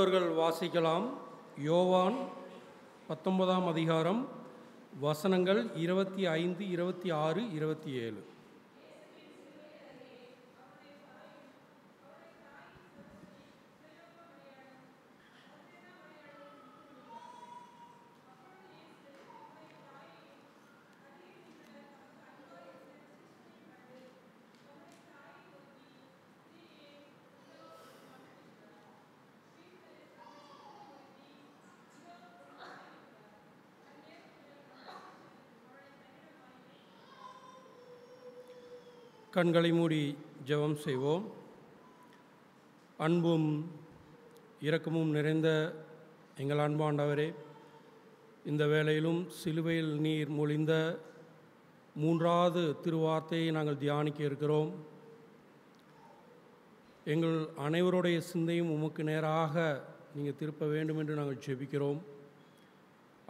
அவர்கள் வாசிக்கலாம். யோவான் 19ஆம் அதிகாரம் வசனங்கள் 25, 26, 27. கண்களை மூடி ஜெபம் செய்வோம். அன்பும் இரக்கமும் நிறைந்த எங்கள் அன்பாண்டவரே, இந்த வேளையிலும் சிலுவையில் நீர் மொழிந்த 3வது திருவார்த்தையை நாங்கள் தியானிக்க இருக்கிறோம். எங்கள் அனைவருடைய சிந்தையும் உமக்கு நேராக நீங்கள் திருப்ப வேண்டும் என்று நாங்கள் ஜெபிக்கிறோம்.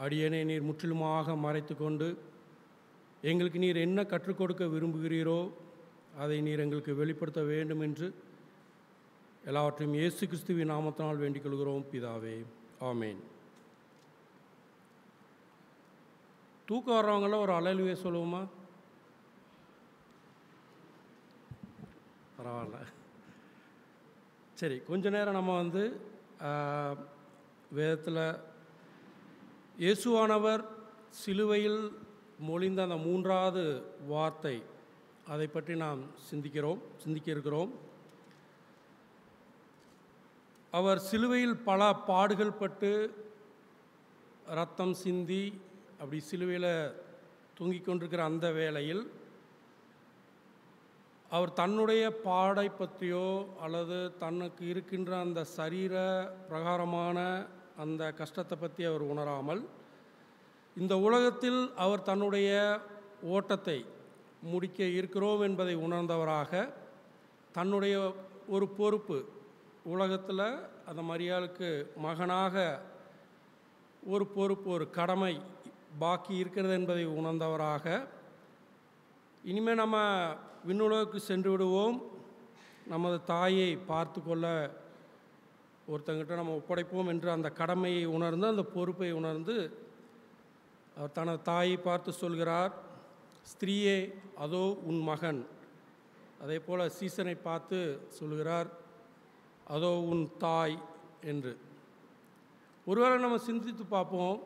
அடியேனை நீர் முற்றிலுமாக மறைத்து கொண்டு எங்களுக்கு நீர் என்ன கற்றுக் கொடுக்க விரும்புகிறீரோ அதை நீர் எங்களுக்கு வெளிப்படுத்த வேண்டும் என்று எல்லாவற்றையும் இயேசு கிறிஸ்துவின் நாமத்தினால் வேண்டிக் கொள்கிறோம் பிதாவே, ஆமேன். தூக்கம் வர்றவங்கள ஒரு அல்லேலூயா சொல்லுவோமா? பரவாயில்ல. சரி, கொஞ்ச நேரம் நம்ம வேதத்தில் இயேசுவானவர் சிலுவையில் மொழிந்த அந்த 3வது வார்த்தை, அதை பற்றி நாம் சிந்திக்க இருக்கிறோம். அவர் சிலுவையில் பல பாடுகள் பட்டு இரத்தம் சிந்தி அப்படி சிலுவையில் தூங்கிக் கொண்டிருக்கிற அந்த வேளையில் அவர் தன்னுடைய பாடை பற்றியோ அல்லது தனக்கு இருக்கின்ற அந்த சரீர பிரகாரமான அந்த கஷ்டத்தை பற்றி அவர் உணராமல், இந்த உலகத்தில் அவர் தன்னுடைய ஓட்டத்தை முடிக்க இருக்கிறோம் என்பதை உணர்ந்தவராக, தன்னுடைய ஒரு பொறுப்பு உலகத்தில் அந்த மரியாளுக்கு மகனாக ஒரு பொறுப்பு, ஒரு கடமை பாக்கி இருக்கிறது என்பதை உணர்ந்தவராக, இனிமேல் நம்ம விண்ணுலகுக்கு சென்று விடுவோம், நமது தாயை பார்த்து கொள்ள ஒருத்தங்கிட்ட நம்ம ஒப்படைப்போம் என்று அந்த கடமையை உணர்ந்து, அந்த பொறுப்பை உணர்ந்து அவர் தனது தாயை பார்த்து சொல்கிறார், ஸ்திரீயே அதோ உன் மகன். அதே போல் சீசனை பார்த்து சொல்கிறார், அதோ உன் தாய் என்று. ஒருவேளை நம்ம சிந்தித்து பார்ப்போம்,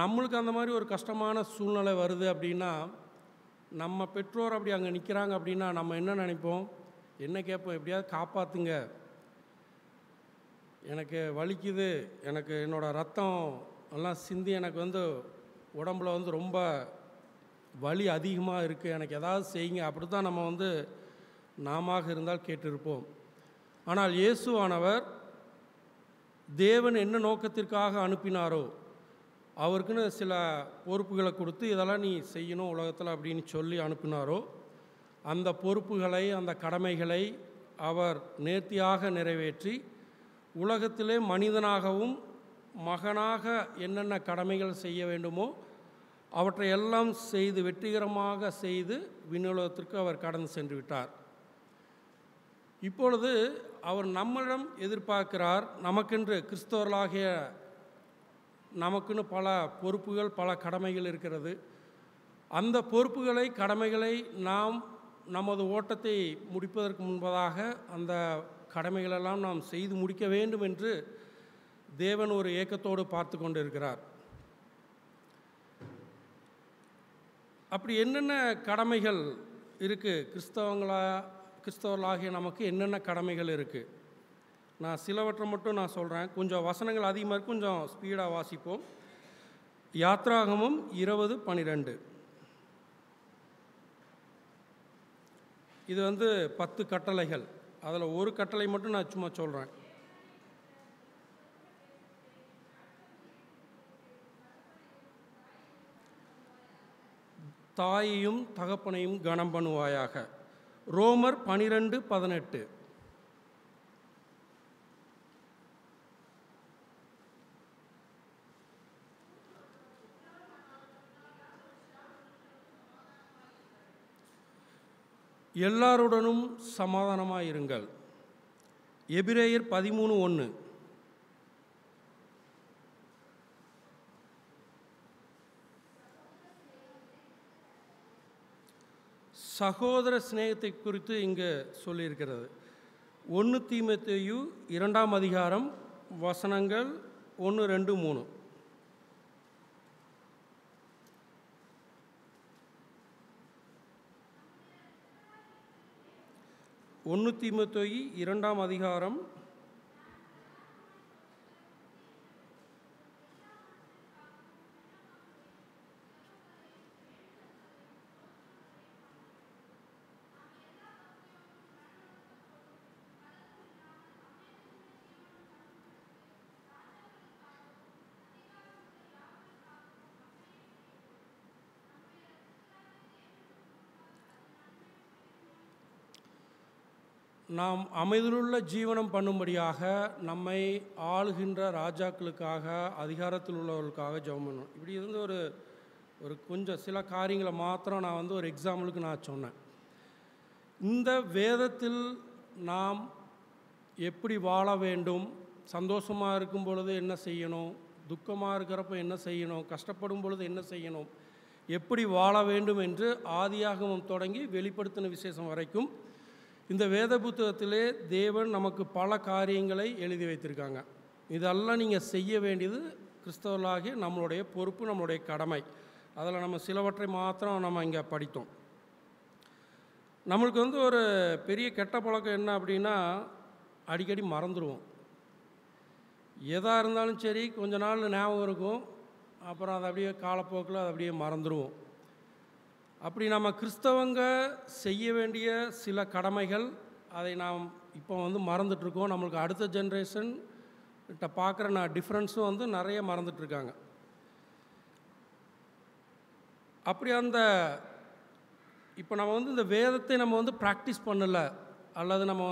நம்மளுக்கு அந்த மாதிரி ஒரு கஷ்டமான சூழ்நிலை வருது அப்படின்னா, நம்ம பெற்றோர் அப்படி அங்கே நிற்கிறாங்க அப்படின்னா நம்ம என்ன நினைப்போம்? என்ன கேட்போம்? எப்படியாவது காப்பாற்றுங்க, எனக்கு வலிக்குது, எனக்கு என்னோடய ரத்தம் எல்லாம் சிந்தி எனக்கு உடம்புல ரொம்ப வலி அதிகமாக இருக்குது, எனக்கு ஏதாவது செய்யுங்க, அப்படி தான் நம்ம நாம இருந்தால் கேட்டிருப்போம். ஆனால் இயேசுவானவர் தேவன் என்ன நோக்கத்திற்காக அனுப்பினாரோ அவருக்குன்னு சில பொறுப்புகளை கொடுத்து, இதெல்லாம் நீ செய்யணும் உலகத்தில் அப்படின்னு சொல்லி அனுப்பினாரோ, அந்த பொறுப்புகளை, அந்த கடமைகளை அவர் நேர்த்தியாக நிறைவேற்றி உலகத்திலே மனிதனாகவும் மகனாக என்னென்ன கடமைகள் செய்ய வேண்டுமோ அவற்றை எல்லாம் செய்து வெற்றிகரமாக செய்து விண்ணுலகத்திற்கு அவர் கடந்து சென்று விட்டார். இப்பொழுது அவர் நம்மிடம் எதிர்பார்க்கிறார், நமக்கென்று கிறிஸ்தவர்களாகிய நமக்குன்னு பல பொறுப்புகள், பல கடமைகள் இருக்கிறது. அந்த பொறுப்புகளை, கடமைகளை நாம் நமது ஓட்டத்தை முடிப்பதற்கு முன்பதாக அந்த கடமைகளெல்லாம் நாம் செய்து முடிக்க வேண்டும் என்று தேவன் ஒரு ஏக்கத்தோடு பார்த்து கொண்டு இருக்கிறார். அப்படி என்னென்ன கடமைகள் இருக்குது? கிறிஸ்தவர்களாகிய நமக்கு என்னென்ன கடமைகள் இருக்குது? நான் சிலவற்றை மட்டும் நான் சொல்கிறேன். கொஞ்சம் வசனங்கள் அதிகமாக இருக்குது, கொஞ்சம் ஸ்பீடாக வாசிப்போம். யாத்ராகமம் 20:12. இது 10 கட்டளைகள். அதில் ஒரு கட்டளை மட்டும் நான் சும்மா சொல்கிறேன். தாயையும் தகப்பனையும் கனம் பண்ணுவாயாக. ரோமர் 12:18. எல்லாருடனும் சமாதானமாயிருங்கள். எபிரேயர் 13:1. சகோதர சிநேகத்தை குறித்து இங்கு சொல்லியிருக்கிறது. 1 தீமோத்தேயு 2ஆம் அதிகாரம் வசனங்கள் 1, 2, 3. 1 தீமோத்தேயு 2ஆம் அதிகாரம் 'நாம் அமைதியுள்ள ஜீவனம் பண்ணும்படியாக நம்மை ஆளுகின்ற ராஜாக்களுக்காக, அதிகாரத்தில் உள்ளவர்களுக்காக ஜெபம் பண்ணணும்.' இப்படி இருந்து ஒரு கொஞ்சம் சில காரியங்களை மாத்திரம் நான் ஒரு எக்ஸாம்பிளுக்கு நான் சொன்னேன். இந்த வேதத்தில் நாம் எப்படி வாழ வேண்டும், சந்தோஷமாக இருக்கும் பொழுது என்ன செய்யணும், துக்கமாக இருக்கிறப்ப என்ன செய்யணும், கஷ்டப்படும் பொழுது என்ன செய்யணும், எப்படி வாழ வேண்டும் என்று ஆதியாகமம் தொடங்கி வெளிப்படுத்தின விசேஷம் வரைக்கும் இந்த வேத புத்தகத்திலே தேவன் நமக்கு பல காரியங்களை எழுதி வைத்திருக்காங்க. இதெல்லாம் நீங்கள் செய்ய வேண்டியது கிறிஸ்தவர்களாகிய நம்மளுடைய பொறுப்பு, நம்மளுடைய கடமை. அதில் நம்ம சிலவற்றை மாத்திரம் நம்ம இங்கே படித்தோம். நம்மளுக்கு ஒரு பெரிய கெட்ட பழக்கம் என்ன அப்படின்னா, அடிக்கடி மறந்துடுவோம். எதாக இருந்தாலும் சரி, கொஞ்ச நாள் ஞாபகம் இருக்கும், அப்புறம் அதை அப்படியே காலப்போக்கில் அதை அப்படியே மறந்துடுவோம். அப்படி நம்ம கிறிஸ்தவங்க செய்ய வேண்டிய சில கடமைகள், அதை நாம் இப்போ மறந்துட்டுருக்கோம். நம்மளுக்கு அடுத்த ஜென்ரேஷன் கிட்ட பார்க்குற டிஃப்ரென்ஸும் நிறைய மறந்துட்டுருக்காங்க. அப்படி இப்போ நம்ம இந்த வேதத்தை நம்ம ப்ராக்டிஸ் பண்ணலை, அல்லது நம்ம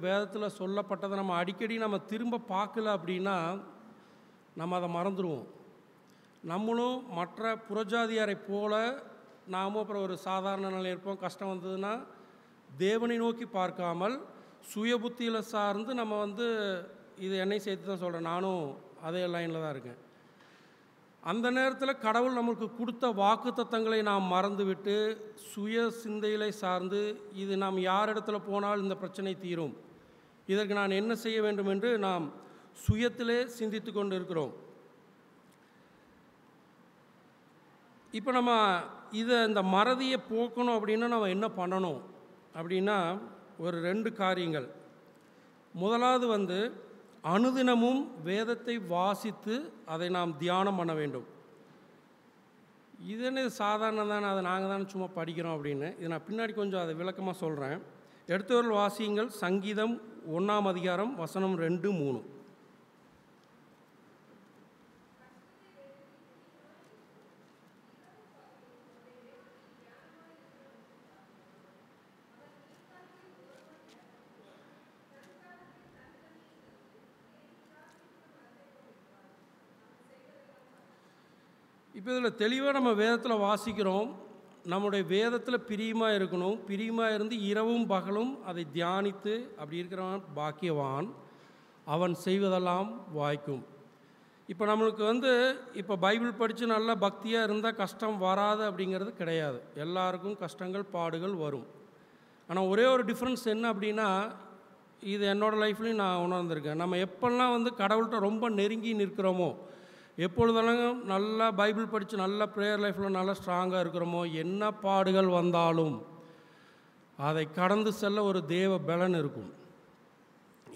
வேதத்தில் சொல்லப்பட்டதை நம்ம அடிக்கடி நம்ம திரும்ப பார்க்கல அப்படின்னா நம்ம அதை மறந்துடுவோம். நம்மளும் மற்ற புறஜாதியாரை போல நாமும் அப்புறம் ஒரு சாதாரண நிலையில் இருப்போம். கஷ்டம் வந்ததுன்னா தேவனை நோக்கி பார்க்காமல் சுய புத்தியில் சார்ந்து நம்ம இது என்னை சேர்த்து தான் சொல்கிறேன், நானும் அதே லைனில் தான் இருக்கேன். அந்த நேரத்தில் கடவுள் நம்மளுக்கு கொடுத்த வாக்கு தத்தங்களை நாம் மறந்துவிட்டு சுய சிந்தையிலே சார்ந்து, இது நாம் யார் இடத்துல போனால் இந்த பிரச்சனை தீரும், இதற்கு நான் என்ன செய்ய வேண்டும் என்று நாம் சுயத்திலே சிந்தித்து கொண்டு இருக்கிறோம். இப்போ நம்ம இந்த மறதியை போக்கணும் அப்படின்னா நம்ம என்ன பண்ணணும் அப்படின்னா, ஒரு 2 காரியங்கள். முதலாவது அனுதினமும் வேதத்தை வாசித்து அதை நாம் தியானம் பண்ண வேண்டும். இதுன்னு சாதாரணம் தானே, அதை நாங்கள் தானே சும்மா படிக்கிறோம் அப்படின்னு. இது நான் பின்னாடி கொஞ்சம் அதை விளக்கமாக சொல்கிறேன். எடுத்தவர்கள் வாசியுங்கள். சங்கீதம் 1ஆம் அதிகாரம் வசனம் 2, 3. இப்போ இதில் தெளிவாக நம்ம வேதத்தில் வாசிக்கிறோம், நம்முடைய வேதத்தில் பிரியமாக இருக்கணும். பிரியமாக இருந்து இரவும் பகலும் அதை தியானித்து அப்படி இருக்கிறவன் பாக்கியவான், அவன் செய்வதெல்லாம் வாய்க்கும். இப்போ நம்மளுக்கு இப்போ பைபிள் படித்து நல்லா பக்தியாக இருந்தால் கஷ்டம் வராது அப்படிங்கிறது கிடையாது. எல்லாருக்கும் கஷ்டங்கள் பாடுகள் வரும். ஆனால் ஒரே ஒரு டிஃப்ரென்ஸ் என்ன அப்படின்னா, இது என்னோடய லைஃப்லையும் நான் உணர்ந்திருக்கேன். நம்ம எப்போல்லாம் கடவுள்கிட்ட ரொம்ப நெருங்கி நிற்கிறோமோ, எப்பொழுதெல்லாம் நல்லா பைபிள் படித்து நல்லா ப்ரேயர் லைஃப்பில் நல்லா ஸ்ட்ராங்காக இருக்கிறோமோ, என்ன பாடுகள் வந்தாலும் அதை கடந்து செல்ல ஒரு தேவ பலன் இருக்கும்.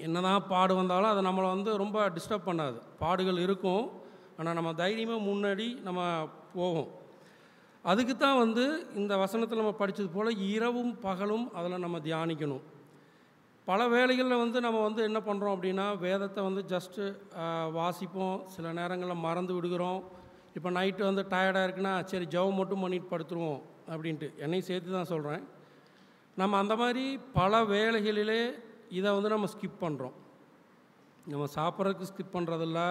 என்ன தான் பாடு வந்தாலும் அதை நம்மளை ரொம்ப டிஸ்டர்ப் பண்ணாது. பாடுகள் இருக்கும், ஆனால் நம்ம தைரியமாக முன்னாடி நம்ம போவோம். அதுக்கு தான் இந்த வசனத்தில் நம்ம படித்தது போல் இரவும் பகலும் அதில் நம்ம தியானிக்கணும். பல வேளைகளில் நம்ம என்ன பண்ணுறோம் அப்படின்னா, வேதத்தை ஜஸ்ட்டு வாசிப்போம், சில நேரங்களில் மறந்து விடுகிறோம். இப்போ நைட்டு டயர்டாக இருக்குன்னா சரி ஜெபம் மட்டும் பண்ணிட்டு படுத்துருவோம் அப்படின்ட்டு, என்னையும் சேர்த்து தான் சொல்கிறேன். நம்ம அந்த மாதிரி பல வேளைகளிலே இதை நம்ம ஸ்கிப் பண்ணுறோம். நம்ம சாப்பிட்றதுக்கு ஸ்கிப் பண்ணுறதில்ல,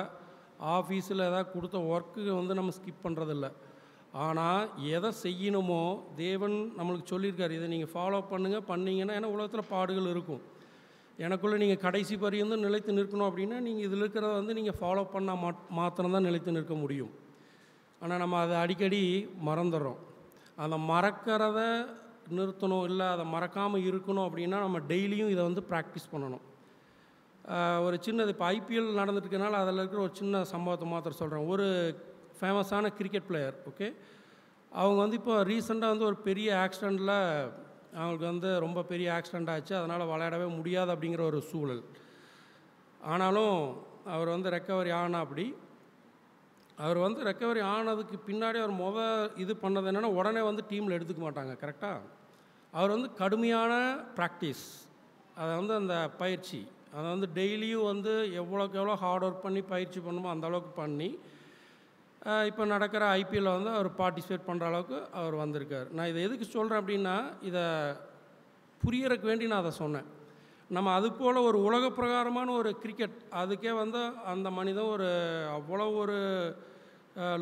ஆஃபீஸில் ஏதாவது கொடுத்த ஒர்க்கு நம்ம ஸ்கிப் பண்ணுறதில்ல. ஆனால் எதை செய்யணுமோ தேவன் நம்மளுக்கு சொல்லியிருக்காரு, இதை நீங்கள் ஃபாலோ பண்ணிங்கன்னா, ஏன்னா உலகத்தில் பாடுகள் இருக்கும். எனக்குள்ளே நீங்கள் கடைசி பரியந்தம் நிலைத்து நிற்கணும் அப்படின்னா நீங்கள் இதில் இருக்கிறத நீங்கள் ஃபாலோ பண்ணால் மாத்திரம்தான் நிலைத்து நிற்க முடியும். ஆனால் நம்ம அதை அடிக்கடி மறந்துடுறோம். அந்த மறக்கிறத நிறுத்தணும், இல்லை அதை மறக்காமல் இருக்கணும் அப்படின்னா நம்ம டெய்லியும் இதை வந்து ப்ராக்டிஸ் பண்ணணும். ஒரு சின்னது இப்போ ஐபிஎல் நடந்துட்டுருக்கனால அதில் இருக்கிற ஒரு சின்ன சம்பவத்தை மாத்திரம் சொல்கிறேன். ஒரு ஃபேமஸான கிரிக்கெட் பிளேயர், ஓகே, அவங்க வந்து இப்போ ரீசெண்டாக வந்து ஒரு பெரிய ஆக்சிடெண்ட்டில் அவங்களுக்கு வந்து ரொம்ப பெரிய ஆக்சிடெண்ட் ஆச்சு. அதனால் விளையாடவே முடியாது அப்படிங்கிற ஒரு சூழல். ஆனாலும் அவர் வந்து ரெக்கவரி அப்படி அவர் வந்து ரெக்கவரி ஆனதுக்கு பின்னாடி அவர் இது பண்ணது என்னென்னா, உடனே வந்து டீமில் எடுத்துக்க மாட்டாங்க. கரெக்டாக அவர் வந்து கடுமையான ப்ராக்டிஸ், அதை வந்து அந்த பயிற்சி, அதை வந்து டெய்லியும் வந்து எவ்வளோக்கு எவ்வளோ ஹார்ட் ஒர்க் பண்ணி பயிற்சி பண்ணுமோ அந்த அளவுக்கு பண்ணி இப்போ நடக்கிற ஐபிஎல்லில் வந்து அவர் பார்ட்டிசிபேட் பண்ணுற அளவுக்கு அவர் வந்திருக்கார். நான் இதை எதுக்கு சொல்கிறேன் அப்படின்னா, இதை புரியறதுக்கு வேண்டி நான் அதை சொன்னேன். நம்ம அது போல் ஒரு உலக பிரகாரமான ஒரு கிரிக்கெட், அதுக்கே வந்து அந்த மனிதன் ஒரு அவ்வளோ ஒரு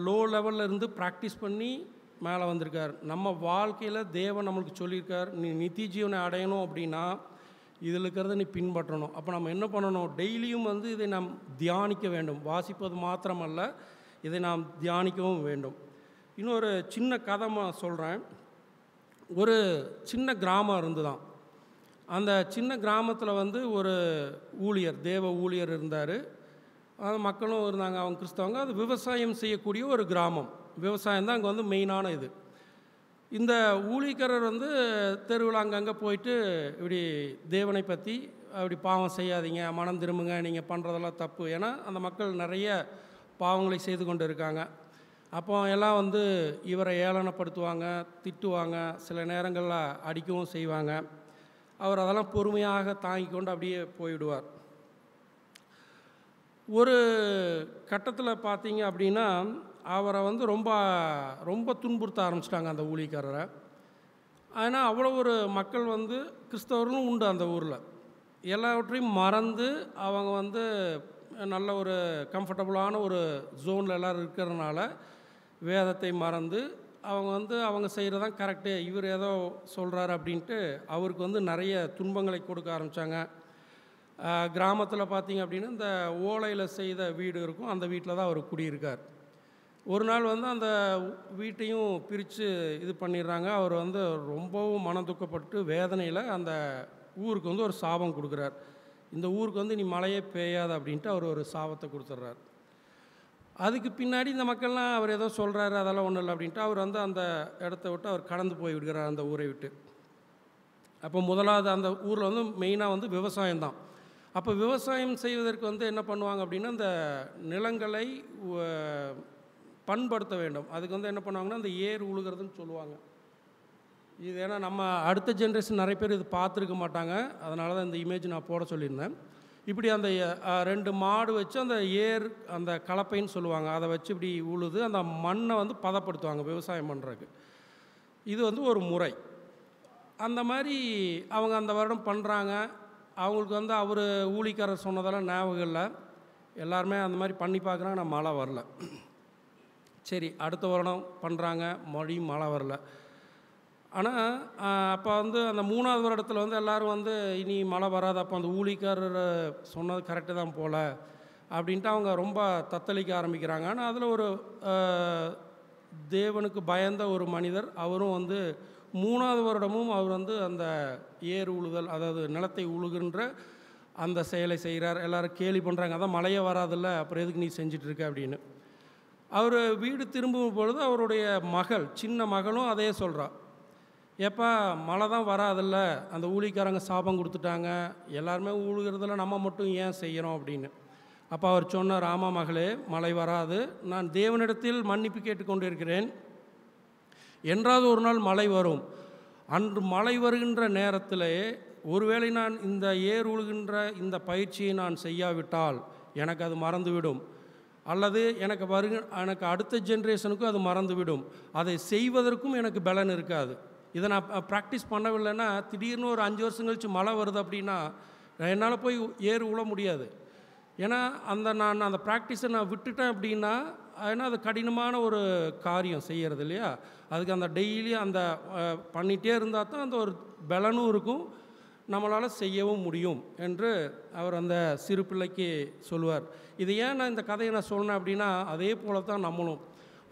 லோ லெவலில் இருந்து ப்ராக்டிஸ் பண்ணி மேலே வந்திருக்கார். நம்ம வாழ்க்கையில் தேவன் நம்மளுக்கு சொல்லியிருக்கார், நீ நித்திய ஜீவனை அடையணும் அப்படின்னா இதில் இருக்கிறத நீ பின்பற்றணும். அப்போ நம்ம என்ன பண்ணணும், டெய்லியும் வந்து இதை நாம் தியானிக்க வேண்டும். வாசிப்பது மாத்திரமல்ல, இதை நாம் தியானிக்கவும் வேண்டும். இன்னொரு சின்ன கதை சொல்கிறேன். ஒரு சின்ன கிராமம் இருந்துதான். அந்த சின்ன கிராமத்தில் வந்து ஒரு ஊழியர், தேவ ஊழியர் இருந்தார். மக்களும் இருந்தாங்க, அவங்க கிறிஸ்தவங்க. அது விவசாயம் செய்யக்கூடிய ஒரு கிராமம். விவசாயம் தான் அங்கே வந்து மெயினான இது. இந்த ஊழியக்காரர் வந்து தெருவில் அங்கங்கே போயிட்டு இப்படி தேவனை பற்றி அப்படி பாவம் செய்யாதீங்க, மனம் திரும்புங்க, நீங்கள் பண்ணுறதெல்லாம் தப்பு. ஏன்னா அந்த மக்கள் நிறைய பாவங்களை செய்து கொண்டு இருக்காங்க. அப்போ எல்லாம் வந்து இவரை ஏளனப்படுத்துவாங்க, திட்டுவாங்க, சில நேரங்களில் அடிக்கவும் செய்வாங்க. அவர் அதெல்லாம் பொறுமையாக தாங்கி கொண்டு அப்படியே போய்விடுவார். ஒரு கட்டத்தில் பார்த்தீங்க அப்படின்னா, அவரை வந்து ரொம்ப ரொம்ப துன்புறுத்த ஆரம்பிச்சிட்டாங்க அந்த ஊழியக்காரரை. ஆனால் அவ்வளோ ஒரு மக்கள் வந்து கிறிஸ்தவர்களும் உண்டு அந்த ஊரில். எல்லாவற்றையும் மறந்து அவங்க வந்து நல்ல ஒரு கம்ஃபர்டபுளான ஒரு ஜோனில் எல்லோரும் இருக்கிறதுனால வேதத்தை மறந்து அவங்க வந்து அவங்க செய்கிறதான் கரெக்டு, இவர் ஏதோ சொல்கிறாரு அப்படின்ட்டு அவருக்கு வந்து நிறைய துன்பங்களை கொடுக்க ஆரம்பித்தாங்க. கிராமத்தில் பார்த்தீங்க அப்படின்னா இந்த ஓலையில் செய்த வீடு இருக்கும், அந்த வீட்டில் தான் அவர் குடியிருக்கார். ஒரு நாள் வந்து அந்த வீட்டையும் பிரித்து இது பண்ணிடுறாங்க. அவர் வந்து ரொம்பவும் மனம் துக்கப்பட்டு வேதனையில் அந்த ஊருக்கு வந்து ஒரு சாபம் கொடுக்குறார். இந்த ஊருக்கு வந்து நீ மழையே பெய்யாது அப்படின்ட்டு அவர் ஒரு சாபத்தை கொடுத்துட்றார். அதுக்கு பின்னாடி இந்த மக்கள்லாம் அவர் ஏதோ சொல்கிறாரு, அதெல்லாம் ஒன்றும் இல்லை அப்படின்ட்டு அவர் வந்து அந்த இடத்த விட்டு அவர் கடந்து போய் விடுகிறார் அந்த ஊரை விட்டு. அப்போ முதலாவது அந்த ஊரில் வந்து மெயினாக வந்து விவசாயம்தான். அப்போ விவசாயம் செய்வதற்கு வந்து என்ன பண்ணுவாங்க அப்படின்னா, இந்த நிலங்களை பண்படுத்த வேண்டும். அதுக்கு வந்து என்ன பண்ணுவாங்கன்னா, அந்த ஏர் உழுகிறதுன்னு சொல்லுவாங்க. இது ஏன்னா நம்ம அடுத்த ஜென்ரேஷன் நிறைய பேர் இது பார்த்துருக்க மாட்டாங்க, அதனால தான் இந்த இமேஜ் நான் போட சொல்லியிருந்தேன். இப்படி அந்த 2 மாடு வச்சு அந்த ஏர், அந்த கலப்பைன்னு சொல்லுவாங்க, அதை வச்சு இப்படி உழுது அந்த மண்ணை வந்து பதப்படுத்துவாங்க விவசாயம் பண்ணுறதுக்கு. இது வந்து ஒரு முறை. அந்த மாதிரி அவங்க அந்த வருடம் பண்ணுறாங்க. அவங்களுக்கு வந்து அவர் ஊழிக்காரர் சொன்னதெல்லாம் ஞாபகம் இல்லை. எல்லாருமே அந்த மாதிரி பண்ணி பார்க்குறாங்க, ஆனால் மழை வரல. சரி, அடுத்த வருடம் பண்ணுறாங்க, மறுபடியும் மழை வரல. ஆனால் அப்போ வந்து அந்த 3வது வருடத்தில் வந்து எல்லோரும் வந்து இனி மழை வராது, அப்போ அந்த ஊழிக்காரர் சொன்னது கரெக்டு தான் போல் அப்படின்ட்டு அவங்க ரொம்ப தத்தளிக்க ஆரம்பிக்கிறாங்க. ஆனால் அதில் ஒரு தேவனுக்கு பயந்த ஒரு மனிதர், அவரும் வந்து 3வது வருடமும் அவர் வந்து அந்த ஏர் உழுதல், அதாவது நிலத்தை உழுகின்ற அந்த செயலை செய்கிறார். எல்லோரும் கேலி பண்ணுறாங்க, அதான் மழையே வராதில்ல, அப்புறம் எதுக்கு நீ செஞ்சிட்ருக்க அப்படின்னு. அவர் வீடு திரும்பும் பொழுது அவருடைய மகள், சின்ன மகளும் அதே சொல்கிறா, ஏப்பா மழை தான் வராதில்ல, அந்த ஊழிக்காரங்க சாபம் கொடுத்துட்டாங்க, எல்லாருமே ஊழுகிறதில்ல, நம்ம மட்டும் ஏன் செய்கிறோம் அப்படின்னு. அப்போ அவர் சொன்னார், ஆமாம் மகளே, மழை வராது, நான் தேவனிடத்தில் மன்னிப்பு கேட்டுக்கொண்டு இருக்கிறேன், என்றாவது ஒரு நாள் மழை வரும். அன்று மழை வருகின்ற நேரத்திலே ஒருவேளை நான் இந்த ஏர் உழுகின்ற இந்த பயிற்சியை நான் செய்யாவிட்டால் எனக்கு அது மறந்துவிடும், அல்லது எனக்கு அடுத்த ஜென்ரேஷனுக்கும் அது மறந்துவிடும், அதை செய்வதற்கும் எனக்கு பலன் இருக்காது. இதை நான் ப்ராக்டிஸ் பண்ணவில்லைன்னா திடீர்னு ஒரு 5 வருஷம் கழித்து மழை வருது அப்படின்னா என்னால் போய் ஏர் உழ முடியாது. ஏன்னா நான் அந்த ப்ராக்டிஸை நான் விட்டுட்டேன் அப்படின்னா, ஏன்னா அது கடினமான ஒரு காரியம் செய்கிறது இல்லையா. அதுக்கு அந்த டெய்லி அந்த பண்ணிகிட்டே இருந்தால் தான் அந்த ஒரு பலனும் இருக்கும், நம்மளால் செய்யவும் முடியும் என்று அவர் அந்த சிறு பிள்ளைக்கு சொல்லுவார். இது ஏன் நான் இந்த கதையை நான் சொன்னேன் அப்படின்னா, அதே போல தான் நம்மளும்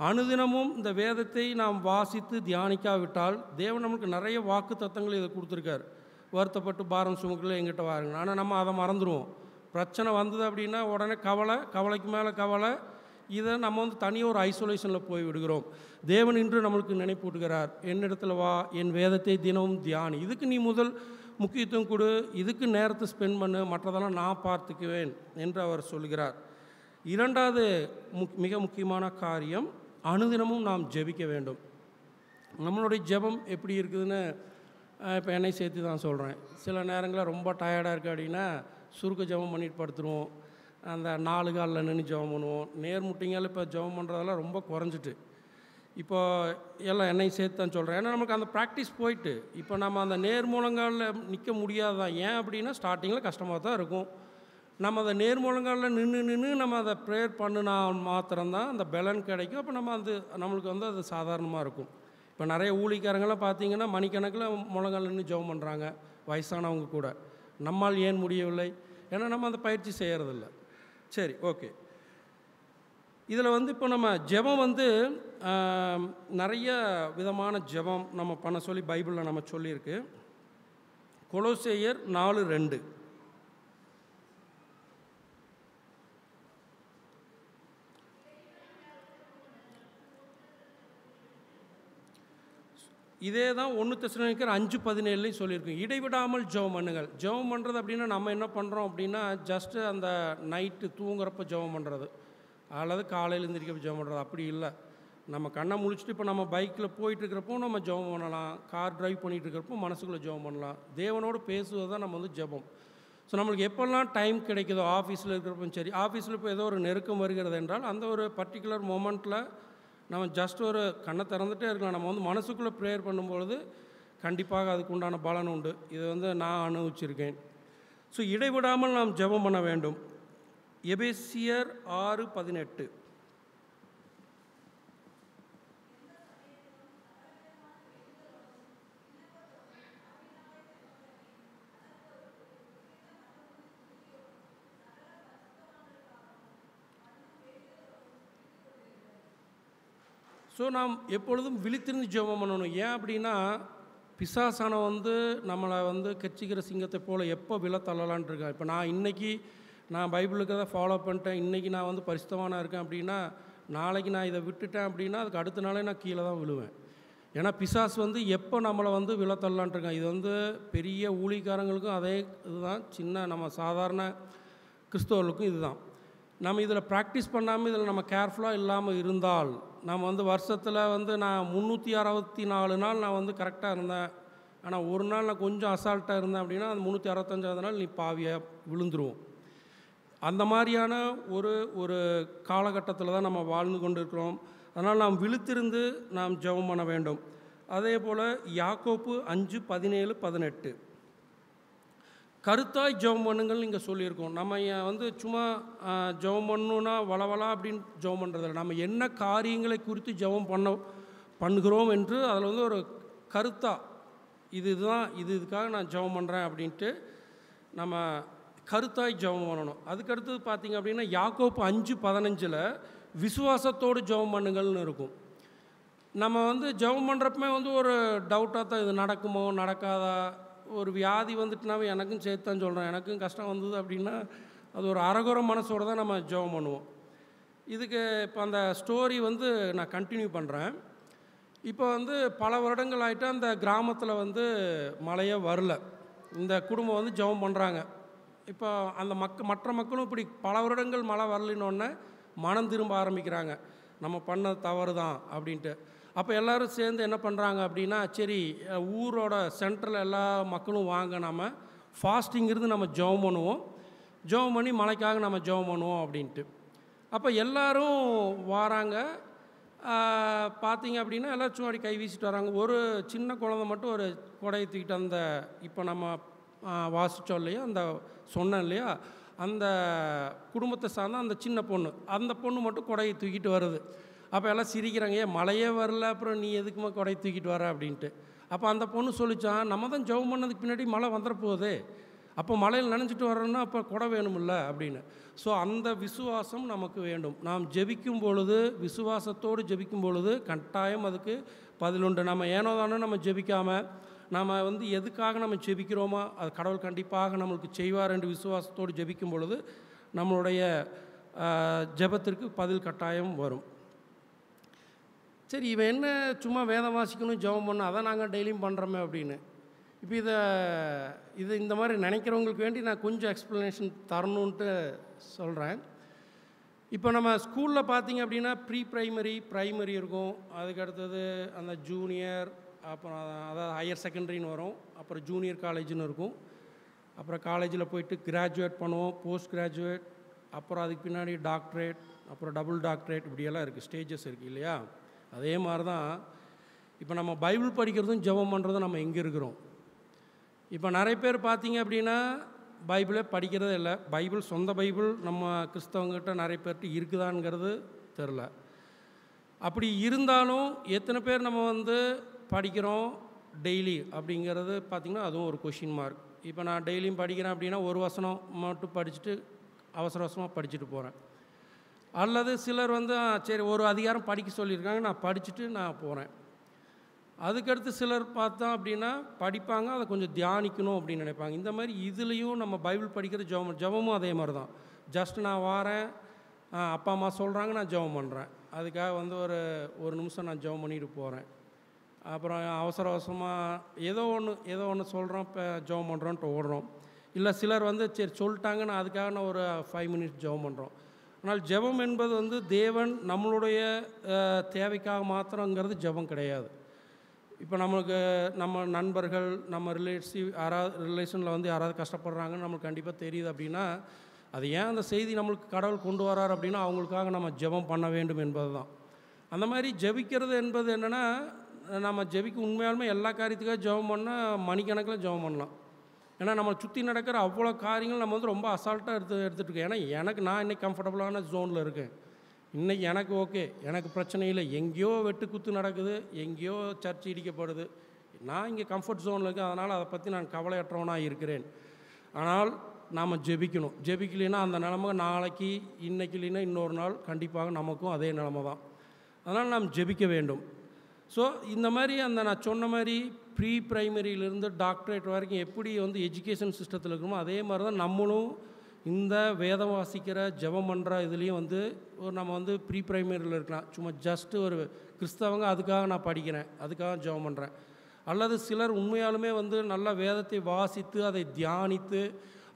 அனுதினமும் இந்த வேதத்தை நாம் வாசித்து தியானிக்காவிட்டால் தேவன் நமக்கு நிறைய வாக்கு தத்தங்கள் இதை கொடுத்துருக்கார். வருத்தப்பட்டு பாரம் சுமக்கல எங்கிட்ட வாருங்க. ஆனால் நம்ம அதை மறந்துடுவோம். பிரச்சனை வந்தது அப்படின்னா உடனே கவலைக்கு மேலே கவலை. இதை நம்ம தனியாக ஒரு ஐசோலேஷனில் போய் விடுகிறோம். தேவன் இன்று நம்மளுக்கு நினைப்பூட்டுகிறார், என்னிடத்துல வா, என் வேதத்தை தினமும் தியானி, இதுக்கு நீ முதல் முக்கியத்துவம் கொடு, இதுக்கு நேரத்தை ஸ்பெண்ட் பண்ணு, மற்றதெல்லாம் நான் பார்த்துக்குவேன் என்று அவர் சொல்கிறார். இரண்டாவது மிக முக்கியமான காரியம், அனுதினமும் நாம் ஜெபிக்க வேண்டும். நம்மளுடைய ஜெபம் எப்படி இருக்குதுன்னு இப்போ என்னை சேர்த்து தான் சொல்கிறேன். சில நேரங்களில் ரொம்ப டயர்டாக இருக்குது அப்படின்னா சுருக்க ஜெபம் பண்ணிட்டு படுத்துருவோம். அந்த 4 காலில் நின்று ஜெபம் பண்ணுவோம். நேர்முட்டிங்கள் இப்போ ஜெபம் பண்ணுறதெல்லாம் ரொம்ப குறைஞ்சிட்டு. இப்போ எல்லாம் என்னை சேர்த்து தான் சொல்கிறேன். ஏன்னா நமக்கு அந்த ப்ராக்டிஸ் போயிட்டு இப்போ நம்ம அந்த நேர்முழங்காலில் நிற்க முடியாது தான். ஏன் அப்படின்னா ஸ்டார்டிங்கில் கஷ்டமாக தான் இருக்கும். நம்ம அதை நேர்முழங்காலில் நின்று நம்ம அதை ப்ரேயர் பண்ணினா மாத்திரம்தான் அந்த பலன் கிடைக்கும். அப்போ நம்மளுக்கு அது சாதாரணமாக இருக்கும். இப்போ நிறைய ஊழிக்காரங்களாம் பார்த்தீங்கன்னா மணிக்கணக்கில் முழங்கால் நின்று ஜெபம் பண்ணுறாங்க, வயசானவங்க கூட. நம்மால் ஏன் முடியவில்லை? ஏன்னா நம்ம அந்த பயிற்சி செய்கிறதில்ல. சரி, ஓகே. இதில் இப்போ நம்ம ஜெபம் நிறைய விதமான ஜெபம் நம்ம பண்ண சொல்லி பைபிளில் நம்ம சொல்லியிருக்கு. கொலோசேயர் 4:2. இதே தான் 1 தெசலோனிக்கர் 5:17 சொல்லியிருக்கோம். இடைவிடாமல் ஜெபம் பண்ணுங்கள். ஜெபம் பண்ணுறது அப்படின்னா நம்ம என்ன பண்ணுறோம் அப்படின்னா ஜஸ்ட்டு அந்த நைட்டு தூங்குறப்ப ஜெபம் பண்ணுறது அல்லது காலையில் எழுந்திரிக்க ஜெபம் பண்ணுறது அப்படி இல்லை. நம்ம கண்ணை முழிச்சிட்டு இப்போ நம்ம பைக்கில் போயிட்டுருக்கிறப்போ நம்ம ஜெபம் பண்ணலாம், கார் ட்ரைவ் பண்ணிகிட்டு இருக்கிறப்போ மனசுக்குள்ளே ஜெபம் பண்ணலாம். தேவனோடு பேசுவது தான் நம்ம ஜெபம். ஸோ நம்மளுக்கு எப்போல்லாம் டைம் கிடைக்குதோ, ஆஃபீஸில் இருக்கிறப்போ சரி, ஆஃபீஸில் இப்போ ஏதோ ஒரு நெருக்கம் வருகிறது என்றால் அந்த ஒரு பர்டிகுலர் மொமெண்ட்டில் நம்ம ஜஸ்ட் ஒரு கண்ணை திறந்துகிட்டே இருக்கலாம். நம்ம மனசுக்குள்ளே ப்ரேயர் பண்ணும்பொழுது கண்டிப்பாக அதுக்கு உண்டான பலன் உண்டு. இதை நான் அனுபவிச்சிருக்கேன். ஸோ இடைவிடாமல் நாம் ஜெபம் பண்ண வேண்டும். எபேசியர் 6:18. ஸோ நாம் எப்பொழுதும் விழித்திருந்து ஜெபம் பண்ணணும். ஏன் அப்படின்னா பிசாசான நம்மளை கெச்சிக்கிற சிங்கத்தை போல் எப்போ விழத்தள்ளலான் இருக்கேன். இப்போ நான் பைபிளுக்கு அதை ஃபாலோ பண்ணிட்டேன், இன்றைக்கி நான் பரிசுத்தவானா இருக்கேன் அப்படின்னா நாளைக்கு நான் இதை விட்டுட்டேன் அப்படின்னா அதுக்கு அடுத்த நாளே நான் கீழே தான் விழுவேன். ஏன்னா பிசாஸ் எப்போ நம்மளை விழத்தள்ளலான் இருக்கேன். இது பெரிய ஊழிக்காரங்களுக்கும் அதே இதுதான், சின்ன நம்ம சாதாரண கிறிஸ்தவர்களுக்கும் இதுதான். நம்ம இதில் ப்ராக்டிஸ் பண்ணாமல் இதில் நம்ம கேர்ஃபுல்லாக இல்லாமல் இருந்தால் நம்ம வருஷத்தில் நான் 364 நாள் நான் கரெக்டாக இருந்தேன், ஆனால் ஒரு நாள் நான் கொஞ்சம் அசால்ட்டாக இருந்தேன் அப்படின்னா அந்த 365ஆவது நாள் நீ பாவியாக விழுந்துருவோம். அந்த மாதிரியான ஒரு காலகட்டத்தில் தான் நம்ம வாழ்ந்து கொண்டு இருக்கிறோம். அதனால் நாம் விழித்திருந்து நாம் ஜெபம் பண்ண வேண்டும். அதே போல் யாக்கோப்பு 5:17-18 கருத்தாய் ஜெபம் பண்ணுங்கள் இங்கே சொல்லியிருக்கோம். நம்ம சும்மா ஜெபம் பண்ணணுன்னா வளவலா அப்படின்னு ஜெபம் பண்ணுறதில்ல. நம்ம என்ன காரியங்களை குறித்து ஜெபம் பண்ணுகிறோம் என்று அதில் ஒரு கருத்தாக இதுக்காக நான் ஜெபம் பண்ணுறேன் அப்படின்ட்டு நம்ம கருத்தாய் ஜெபம் பண்ணணும். அதுக்கடுத்தது பார்த்திங்க அப்படின்னா யாக்கோப்பு 5:15 விசுவாசத்தோடு ஜெபம் பண்ணுங்கள்னு இருக்கும். நம்ம ஜெபம் பண்ணுறப்பமே ஒரு டவுட்டாக தான், இது நடக்குமோ நடக்காதா, ஒரு வியாதி வந்துட்டுனாவே எனக்கும் சேர்த்து தான் சொல்கிறேன், எனக்கும் கஷ்டம் வந்தது அப்படின்னா அது ஒரு அரகுற மனசோடு தான் நம்ம ஜெபம் பண்ணுவோம். இதுக்கு இப்போ அந்த ஸ்டோரி நான் கண்டினியூ பண்ணுறேன். இப்போ பல வருடங்கள் ஆகிட்டு அந்த கிராமத்தில் மழையே வரல. இந்த குடும்பம் ஜெபம் பண்ணுறாங்க. இப்போ அந்த மற்ற மக்களும் இப்படி பல வருடங்கள் மழை வரலினோடனே மனம் திரும்ப ஆரம்பிக்கிறாங்க, நம்ம பண்ண தவறு தான் அப்படின்ட்டு. அப்போ எல்லோரும் சேர்ந்து என்ன பண்ணுறாங்க அப்படின்னா, சரி ஊரோட சென்டரில் எல்லா மக்களும் வாங்க, நம்ம ஃபாஸ்டிங் இருந்து நம்ம ஜெபம் பண்ணுவோம், ஜெபம் பண்ணி மழைக்காக நம்ம ஜெபம் பண்ணுவோம் அப்படின்ட்டு. அப்போ எல்லோரும் வராங்க. பார்த்தீங்க அப்படின்னா எல்லோரும் சும்மாடி கை வீசிட்டு வராங்க. ஒரு சின்ன குழந்தை மட்டும் ஒரு கொடையை தூக்கிட்டு இப்போ நம்ம வாசித்தோம் இல்லையா, சொன்னேன் இல்லையா, அந்த குடும்பத்தை சார்ந்த அந்த சின்ன பொண்ணு மட்டும் கொடையை தூக்கிட்டு வருது. அப்போ எல்லாம் சிரிக்கிறாங்க, ஏன் மழையே வரல, அப்புறம் நீ எதுக்குமா கொடையை தூக்கிட்டு வர அப்படின்ட்டு. அப்போ அந்த பொண்ணு சொல்லிச்சான், நம்ம தான் ஜெபம் பண்ணதுக்கு பின்னாடி மழை வந்துட போகுது, அப்போ மழையில் நனைஞ்சிட்டு வர்றோன்னா அப்போ குடை வேணுமில்ல அப்படின்னு. ஸோ அந்த விசுவாசம் நமக்கு வேண்டும். நாம் ஜெபிக்கும் பொழுது, விசுவாசத்தோடு ஜெபிக்கும் பொழுது கட்டாயம் அதுக்கு பதில் உண்டு. நம்ம ஏனோ தானோ நம்ம ஜெபிக்காமல், நம்ம எதுக்காக நம்ம ஜெபிக்கிறோமோ அது கடவுள் கண்டிப்பாக நம்மளுக்கு செய்வார் என்று விசுவாசத்தோடு ஜெபிக்கும் பொழுது நம்மளுடைய ஜெபத்திற்கு பதில் கட்டாயம் வரும். சரி, இவன் என்ன சும்மா வேதம் வாசிக்கணும், ஜெபம் பண்ணணும், அதை நாங்கள் டெய்லியும் பண்ணுறோமே அப்படின்னு. இப்போ இது இந்த மாதிரி நினைக்கிறவங்களுக்கு வேண்டி நான் கொஞ்சம் எக்ஸ்ப்ளனேஷன் தரணுன்ட்டு சொல்கிறேன். இப்போ நம்ம ஸ்கூலில் பார்த்திங்க அப்படின்னா ப்ரைமரி இருக்கும், அதுக்கு அடுத்தது அந்த ஜூனியர், அப்புறம் அதாவது ஹையர் செகண்டரின்னு வரும், அப்புறம் ஜூனியர் காலேஜுன்னு இருக்கும், அப்புறம் காலேஜில் போயிட்டு கிராஜுவேட் பண்ணுவோம், போஸ்ட் கிராஜுவேட், அப்புறம் அதுக்கு பின்னாடி டாக்டரேட், அப்புறம் டபுள் டாக்டரேட், இப்படியெல்லாம் இருக்குது, ஸ்டேஜஸ் இருக்குது இல்லையா? அதே மாதிரி தான் இப்போ நம்ம பைபிள் படிக்கிறதும் ஜெபம் பண்ணுறதும் நம்ம எங்கே இருக்கிறோம். இப்போ நிறைய பேர் பார்த்திங்க அப்படின்னா பைபிளே படிக்கிறதே இல்லை. சொந்த பைபிள் நம்ம கிறிஸ்தவங்கிட்ட நிறைய பேர்கிட்ட இருக்குதாங்கிறது தெரில. அப்படி இருந்தாலும் எத்தனை பேர் நம்ம படிக்கிறோம் டெய்லி அப்படிங்கிறது பார்த்திங்கன்னா அதுவும் ஒரு கொஷின் மார்க். இப்போ நான் டெய்லியும் படிக்கிறேன் அப்படின்னா ஒரு வசனம் மட்டும் படிச்சுட்டு அவசர அவசரமாக படிச்சுட்டு போகிறேன். அல்லது சிலர் சரி ஒரு அதிகாரம் படிக்க சொல்லியிருக்காங்க, நான் படிச்சுட்டு நான் போகிறேன். அதுக்கடுத்து சிலர் பார்த்தா அப்படின்னா படிப்பாங்க, அதை கொஞ்சம் தியானிக்கணும் அப்படின்னு நினைப்பாங்க. இந்த மாதிரி இதுலேயும் நம்ம பைபிள் படிக்கிற ஜெபமும் அதே மாதிரி தான். ஜஸ்ட் நான் வாரேன், அப்பா அம்மா சொல்கிறாங்க, நான் ஜெபம் பண்ணுறேன், அதுக்காக ஒரு நிமிஷம் நான் ஜெபம் பண்ணிட்டு போகிறேன். அப்புறம் அவசர அவசரமாக ஏதோ ஒன்று சொல்கிறோம், இப்போ ஜெபம் பண்ணுறோன்ட்டு ஓடுறோம். இல்லை சிலர் சரி சொல்லிட்டாங்க, நான் அதுக்காக நான் ஒரு 5 மினிட்ஸ் ஜெபம் பண்ணுறோம். ஆனால் ஜெபம் என்பது தேவன் நம்மளுடைய தேவைக்காக மாத்திரங்கிறது ஜெபம் கிடையாது. இப்போ நம்ம நண்பர்கள், நம்ம ரிலேஷனில் யாராவது கஷ்டப்படுறாங்கன்னு நம்மளுக்கு கண்டிப்பாக தெரியுது அப்படின்னா அது ஏன் அந்த செய்தி நம்மளுக்கு கடவுள் கொண்டு வரார் அப்படின்னா அவங்களுக்காக நம்ம ஜெபம் பண்ண வேண்டும் என்பது தான். அந்த மாதிரி ஜெபிக்கிறது என்பது என்னென்னா, நம்ம உண்மையாலுமே எல்லா காரியத்துக்காக ஜெபம் பண்ணால் மணிக்கணக்கில் ஜெபம் பண்ணலாம். ஏன்னா நம்ம சுற்றி நடக்கிற அவ்வளோ காரியங்கள் நம்ம ரொம்ப அசால்ட்டாக எடுத்துகிட்டு இருக்கோம். ஏன்னா நான் இன்றைக்கி கம்ஃபர்டபுளான ஜோனில் இருக்கேன், இன்றைக்கி எனக்கு ஓகே, எனக்கு பிரச்சனை இல்லை. எங்கேயோ வெட்டு குத்து நடக்குது, எங்கேயோ சர்ச் இடிக்கப்படுது, நான் இங்கே கம்ஃபர்ட் ஜோனில் இருக்கேன், அதனால் அதை பற்றி நான் கவலையற்றவனாக இருக்கிறேன். ஆனால் நாம் ஜெபிக்கலைன்னா அந்த நிலமை நாளைக்கு, இன்றைக்கி இல்லைன்னா இன்னொரு நாள் கண்டிப்பாக நமக்கும் அதே நிலமை தான். அதனால் நாம் ஜெபிக்க வேண்டும். ஸோ இந்த மாதிரி நான் சொன்ன மாதிரி ப்ரைமரியிலேருந்து டாக்டரேட் வரைக்கும் எப்படி எஜுகேஷன் சிஸ்டத்தில் இருக்கணுமோ அதே மாதிரி தான் நம்மளும் இந்த வேதம் வாசிக்கிற ஜெபம் பண்ணுற இதுலேயும் நம்ம ப்ரைமரியில் இருக்கலாம். சும்மா ஜஸ்ட்டு ஒரு கிறிஸ்தவங்க அதுக்காக நான் படிக்கிறேன், அதுக்காக ஜெபம் பண்ணுறேன். அல்லது சிலர் உண்மையாலுமே நல்ல வேதத்தை வாசித்து அதை தியானித்து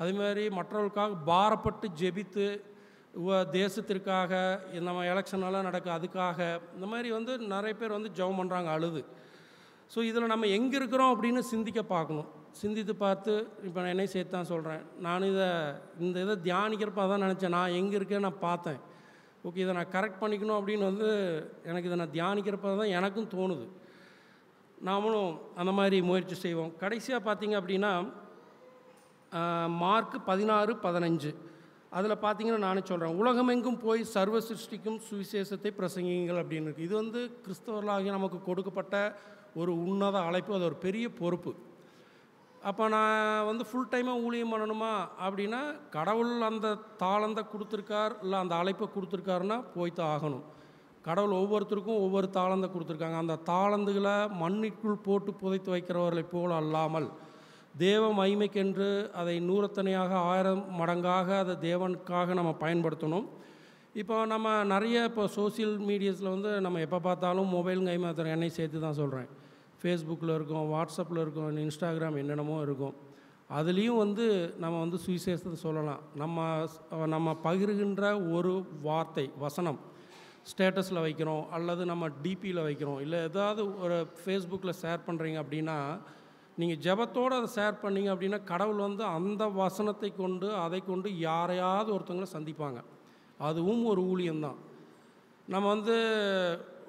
அதேமாதிரி மற்றவர்களுக்காக பாரப்பட்டு ஜெபித்து தேசத்திற்காக, நம்ம எலெக்ஷனெல்லாம் நடக்க அதுக்காக, இந்த மாதிரி நிறைய பேர் ஜெபம் பண்ணுறாங்க அழுது. ஸோ இதில் நம்ம எங்கே இருக்கிறோம் அப்படின்னு சிந்திக்க பார்க்கணும். சிந்தித்து பார்த்து, இப்போ நான் என்னை சேர்த்து தான் சொல்கிறேன், நான் இதை தியானிக்கிறப்ப அதான் நினச்சேன், நான் எங்கே இருக்கேன்னு நான் பார்த்தேன். ஓகே, இதை நான் கரெக்ட் பண்ணிக்கணும் அப்படின்னு எனக்கு இதை நான் தியானிக்கிறப்ப தான் எனக்கும் தோணுது. நாமளும் அந்த மாதிரி முயற்சி செய்வோம். கடைசியாக பார்த்திங்க அப்படின்னா மார்க் 16:15 அதில் பார்த்திங்கன்னா நானே சொல்கிறேன், உலகமெங்கும் போய் சர்வ சிருஷ்டிக்கும் சுவிசேஷத்தை பிரசங்கிங்கள் அப்படின்னு இருக்குது. இது கிறிஸ்தவர்களாகிய நமக்கு கொடுக்கப்பட்ட ஒரு உன்னத அழைப்பு, அது ஒரு பெரிய பொறுப்பு. அப்போ நான் ஃபுல் டைமாக ஊழியம் பண்ணணுமா அப்படின்னா, கடவுள் அந்த தாளந்தை கொடுத்துருக்கார், இல்லை அந்த அழைப்பை கொடுத்துருக்காருன்னா போய்த்தான் ஆகணும். கடவுள் ஒவ்வொருத்தருக்கும் ஒவ்வொரு தாளந்தை கொடுத்துருக்காங்க. அந்த தாளந்துகளை மண்ணிற்குள் போட்டு புதைத்து வைக்கிறவர்களை போல் அல்லாமல் தேவ மகிமைக்கென்று அதை 100 மடங்காக அதை தேவனுக்காக நம்ம பயன்படுத்தணும். இப்போ நம்ம நிறைய சோசியல் மீடியாஸில் நம்ம எப்போ பார்த்தாலும் மொபைல் கைமாத்திரம், என்னை சேர்த்து தான் சொல்கிறேன், ஃபேஸ்புக்கில் இருக்கும், வாட்ஸ்அப்பில் இருக்கும், இன்ஸ்டாகிராம் என்னென்னமோ இருக்கும். அதுலேயும் நம்ம சுவிசேஷத்தை சொல்லலாம். நம்ம பகிர்கின்ற ஒரு வார்த்தை, வசனம் ஸ்டேட்டஸில் வைக்கிறோம், அல்லது நம்ம டிபியில் வைக்கிறோம், இல்லை ஏதாவது ஒரு ஃபேஸ்புக்கில் ஷேர் பண்ணுறீங்க அப்படின்னா, நீங்கள் ஜெபத்தோடு அதை ஷேர் பண்ணிங்க அப்படின்னா கடவுள் அந்த வசனத்தை கொண்டு அதை கொண்டு யாரையாவது ஒருத்தவங்களை சந்திப்பாங்க. அதுவும் ஒரு ஊழியம்தான். நம்ம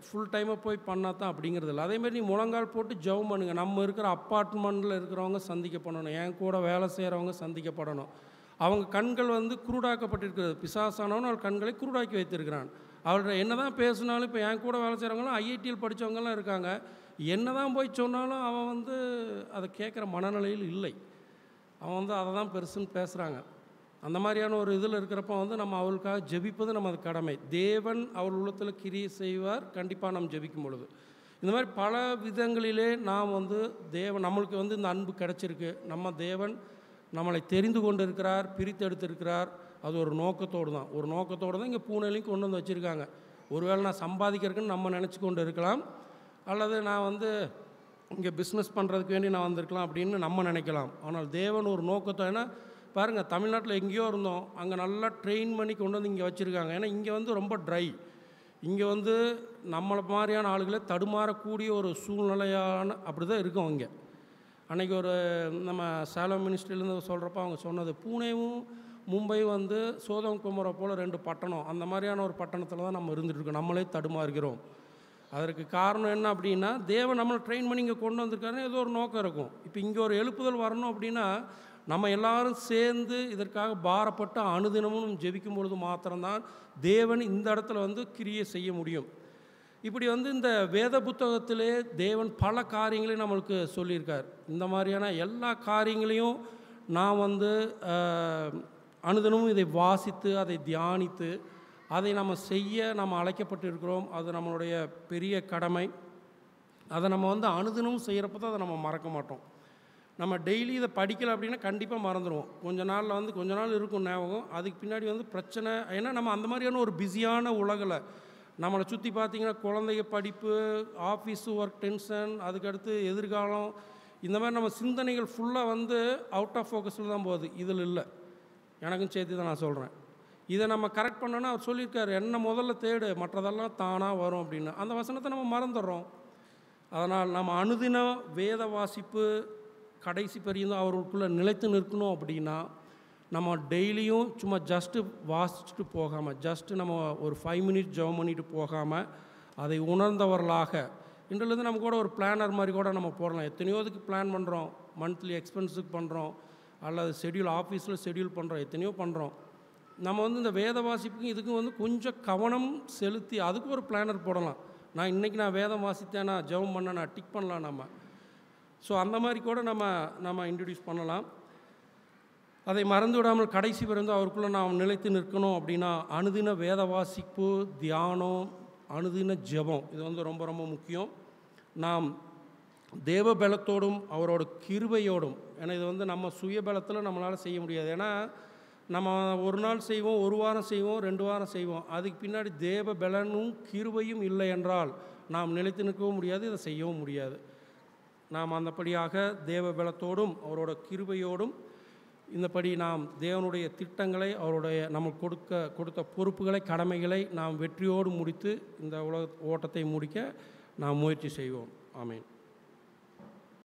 ஃபுல் டைமாக போய் பண்ணால் தான் அப்படிங்கிறது இல்லை. அதேமாதிரி நீ முழங்கால் போட்டு ஜெபம் பண்ணுங்கள். நம்ம இருக்கிற அப்பார்ட்மெண்ட்டில் இருக்கிறவங்க சந்திக்கப்படணும், என் கூட வேலை செய்கிறவங்க சந்திக்கப்படணும். அவங்க கண்கள் குருடாக்கப்பட்டிருக்கிறது, பிசாசானவன் அவள் கண்களை குருடாக்கி வைத்திருக்கிறான். அவள்கிட்ட என்ன தான் பேசினாலும், இப்போ என் கூட வேலை செய்கிறவங்களாம் ஐஐடியில் படித்தவங்கலாம் இருக்காங்க, என்ன தான் போய் சொன்னாலும் அவன் அதை கேட்குற மனநிலையில் இல்லை. அவன் வந்து அதை தான் பெருசுன்னு பேசுகிறாங்க. அந்த மாதிரியான ஒரு இதில் இருக்கிறப்ப வந்து நம்ம அவளுக்காக ஜெபிப்பது நமது கடமை. தேவன் அவள் உள்ளத்தில் கிரியை செய்வார் கண்டிப்பாக நம்ம ஜெபிக்கும் பொழுது. இந்த மாதிரி பல விதங்களிலே நாம் வந்து நம்மளுக்கு வந்து இந்த அன்பு கிடச்சிருக்கு. நம்ம தேவன் நம்மளை தெரிந்து கொண்டு இருக்கிறார், பிரித்தெடுத்திருக்கிறார். அது ஒரு நோக்கத்தோடு தான் இங்கே பூனேலையும் கொண்டு வந்து வச்சுருக்காங்க. ஒருவேளை நான் சம்பாதிக்கிறதுக்குன்னு நம்ம நினச்சி கொண்டு இருக்கலாம், அல்லது நான் வந்து இங்கே பிஸ்னஸ் பண்ணுறதுக்கு வேண்டி நான் வந்திருக்கலாம் அப்படின்னு நம்ம நினைக்கலாம். ஆனால் தேவன் ஒரு நோக்கத்தை, ஏன்னா பாருங்கள், தமிழ்நாட்டில் எங்கேயோ இருந்தோம், அங்கே நல்லா ட்ரெயின் பண்ணி கொண்டு வந்து இங்கே வச்சுருக்காங்க. ஏன்னா இங்கே வந்து ரொம்ப ட்ரை, இங்கே வந்து நம்மளை மாதிரியான ஆளுகளே தடுமாறக்கூடிய ஒரு சூழ்நிலையான அப்படி தான் இருக்கும் இங்கே. அன்றைக்கி ஒரு நம்ம சேலம் மினிஸ்ட்ரியிலேருந்து சொல்கிறப்ப அவங்க சொன்னது, பூனேவும் மும்பையும் வந்து சோதம் குமரை போல் 2 பட்டணம், அந்த மாதிரியான ஒரு பட்டணத்தில் தான் நம்ம இருந்துகிட்ருக்கோம். நம்மளே தடுமாறுகிறோம். அதற்கு காரணம் என்ன அப்படின்னா, தேவன் நம்மளை ட்ரெயின் பண்ணி இங்கே கொண்டு வந்திருக்காருன்னு ஏதோ ஒரு நோக்கம் இருக்கும். இப்போ இங்கே ஒரு எழுப்புதல் வரணும் அப்படின்னா நம்ம எல்லாரும் சேர்ந்து இதற்காக பாரப்பட்டு அனுதினமும் ஜெபிக்கும் பொழுது மாத்திரம்தான் தேவன் இந்த இடத்துல வந்து கிரியை செய்ய முடியும். இப்படி வந்து இந்த வேத புத்தகத்திலே தேவன் பல காரியங்களையும் நம்மளுக்கு சொல்லியிருக்கார். இந்த மாதிரியான எல்லா காரியங்களையும் நான் வந்து அனுதினமும் இதை வாசித்து அதை தியானித்து அதை நம்ம செய்ய நம்ம அழைக்கப்பட்டு இருக்கிறோம். அது நம்மளுடைய பெரிய கடமை. அதை நம்ம வந்து அனுதினமும் செய்கிறப்ப தான் அதை நம்ம மறக்க மாட்டோம். நம்ம டெய்லி இதை படிக்கலை அப்படின்னா கண்டிப்பாக மறந்துடுவோம். கொஞ்ச நாள் இருக்கும் ஞாபகம், அதுக்கு பின்னாடி வந்து பிரச்சனை. ஏன்னா நம்ம அந்த மாதிரியான ஒரு பிஸியான உலகில் நம்மளை சுற்றி பார்த்திங்கன்னா குழந்தைங்க படிப்பு, ஆஃபீஸு ஒர்க் டென்ஷன், அதுக்கடுத்து எதிர்காலம், இந்த மாதிரி நம்ம சிந்தனைகள் ஃபுல்லாக வந்து அவுட் ஆஃப் ஃபோக்கஸில் தான் போகுது. இதில் இல்லை, எனக்கும் சேர்த்து தான் நான் சொல்கிறேன். இதை நம்ம கரெக்ட் பண்ணோன்னா அவர் சொல்லியிருக்காரு, என்ன முதல்ல தேடு, மற்றதெல்லாம் தானாக வரும் அப்படின்னு. அந்த வசனத்தை நம்ம மறந்துடுறோம். அதனால் நம்ம அனுதின வேத வாசிப்பு கடைசி பெரியும் அவர்களுக்குள்ளே நிலைத்து நிற்கணும் அப்படின்னா நம்ம டெய்லியும் சும்மா ஜஸ்ட்டு வாசிச்சுட்டு போகாமல், ஜஸ்ட்டு நம்ம ஒரு 5 மினிட்ஸ் ஜெபம் பண்ணிட்டு போகாமல் அதை உணர்ந்தவர்களாக, இன்றிலிருந்து நம்ம கூட ஒரு பிளானர் மாதிரி கூட நம்ம போடலாம். எத்தனையோ இதுக்கு பிளான் பண்ணுறோம், மந்த்லி எக்ஸ்பென்ஸுக்கு பண்ணுறோம், அல்லது ஷெட்யூல் ஆஃபீஸில் ஷெட்யூல் பண்ணுறோம், எத்தனையோ பண்ணுறோம். நம்ம வந்து இந்த வேத வாசிப்புக்கும் இதுக்கும் வந்து கொஞ்சம் கவனம் செலுத்தி அதுக்கு ஒரு பிளானர் போடலாம். நான் இன்றைக்கி நான் வேதம் வாசித்தேன், நான் ஜெபம் பண்ணேன், நான் டிக் பண்ணலாம் நம்ம. ஸோ அந்த மாதிரி கூட நம்ம இன்ட்ரடியூஸ் பண்ணலாம். அதை மறந்து விடாமல் கடைசி பிறந்து அவருக்குள்ளே நாம் நிலைத்து நிற்கணும் அப்படின்னா அனுதின வேத வாசிப்பு, தியானம், அனுதின ஜெபம், இது வந்து ரொம்ப ரொம்ப முக்கியம். நாம் தேவ பலத்தோடும் அவரோட கிருபையோடும், ஏன்னா இது வந்து நம்ம சுய பலத்தில் நம்மளால் செய்ய முடியாது. ஏன்னா நம்ம ஒரு நாள் செய்வோம், ஒரு வாரம் செய்வோம், 2 வாரம் செய்வோம். அதுக்கு பின்னாடி தேவ பலனும் கிருபையும் இல்லை என்றால் நாம் நிலைத்து நிற்கவும் முடியாது, இதை செய்யவும் முடியாது. நாம் அந்தபடியாக தேவ பலத்தோடும் அவரோட கிருபையோடும் இந்தபடி நாம் தேவனுடைய திட்டங்களை, அவருடைய நமக்கு கொடுத்த பொறுப்புகளை, கடமைகளை நாம் வெற்றியோடு முடித்து இந்த உலக ஓட்டத்தை முடிக்க நாம் முயற்சி செய்வோம். ஆமென்.